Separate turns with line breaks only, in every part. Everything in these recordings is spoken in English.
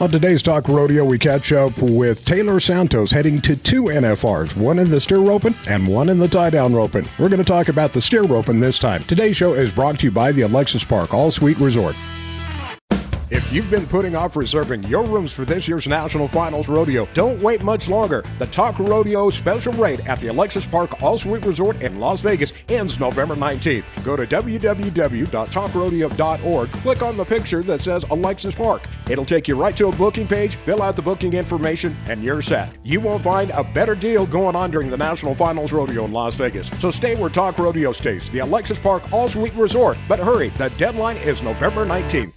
On today's Talk Rodeo, we catch up with Taylor Santos heading to two NFRs, one in the steer roping and one in the tie-down roping. We're going to talk about the steer roping this time. Today's show is brought to you by the Alexis Park All-Suite Resort. If you've been putting off reserving your rooms for this year's National Finals Rodeo, don't wait much longer. The Talk Rodeo special rate at the Alexis Park All-Suite Resort in Las Vegas ends November 19th. Go to www.talkrodeo.org, click on the picture that says Alexis Park. It'll take you right to a booking page, fill out the booking information, and you're set. You won't find a better deal going on during the National Finals Rodeo in Las Vegas. So stay where Talk Rodeo stays, the Alexis Park All-Suite Resort. But hurry, the deadline is November 19th.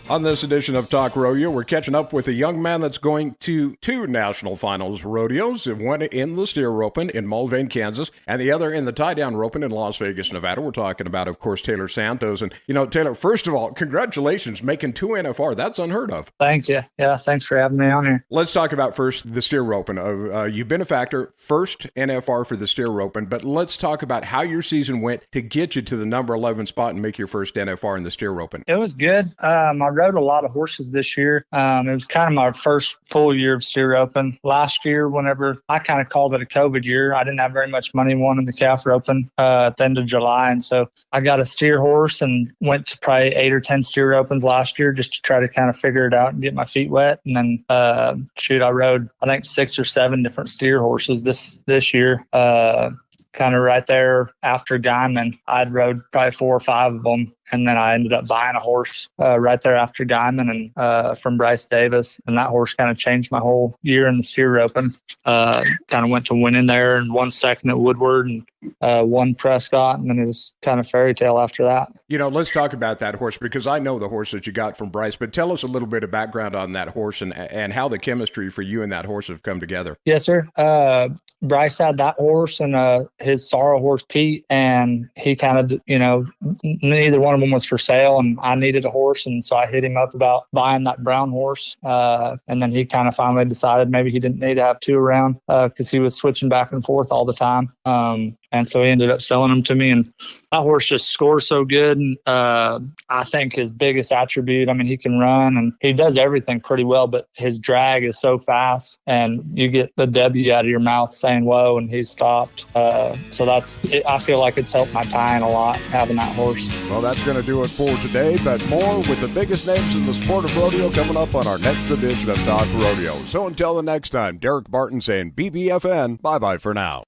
On this edition of Talk Rodeo, we're catching up with a young man that's going to two National Finals rodeos, one in the steer roping in Mulvane, Kansas, and the other in the tie-down roping in Las Vegas, Nevada. We're talking about, of course, Taylor Santos. And, Taylor, first of all, congratulations, making two NFR. That's unheard of.
Thank you. Yeah, thanks for having me on here.
Let's talk about first the steer roping. You've been a factor, first NFR for the steer roping, but let's talk about how your season went to get you to the number 11 spot and make your first NFR in the steer roping.
It was good. I rode a lot of horses this year. It was kind of my first full year of steer roping. Last year, whenever I kind of called it a COVID year, I didn't have very much money won in the calf roping at the end of July. And so I got a steer horse and went to probably 8 or 10 steer opens last year just to try to kind of figure it out and get my feet wet. And then, I rode, I think 6 or 7 different steer horses this year. Kind of right there after Guyman, I'd rode probably 4 or 5 of them. And then I ended up buying a horse right there after Guyman and from Bryce Davis. And that horse kind of changed my whole year in the steer roping. Kind of went to winning there and 1 second at Woodward and 1 Prescott. And then it was kind of fairy tale after that.
Let's talk about that horse because I know the horse that you got from Bryce, but tell us a little bit of background on that horse and how the chemistry for you and that horse have come together.
Yes, sir. Bryce had that horse and his sorrel horse Pete, and he kind of, neither one of them was for sale, and I needed a horse, and so I hit him up about buying that brown horse, and then he kind of finally decided maybe he didn't need to have 2 around because he was switching back and forth all the time, and so he ended up selling them to me, and that horse just scores so good, and I think his biggest attribute, he can run, and he does everything pretty well, but his drag is so fast, and you get the W out of your mouth saying whoa, and he's stopped. So that's it. I feel like it's helped my tying a lot, having that horse.
Well, that's going to do it for today, but more with the biggest names in the sport of rodeo coming up on our next edition of Talk Rodeo. So until the next time, Derek Barton saying BBFN, bye-bye for now.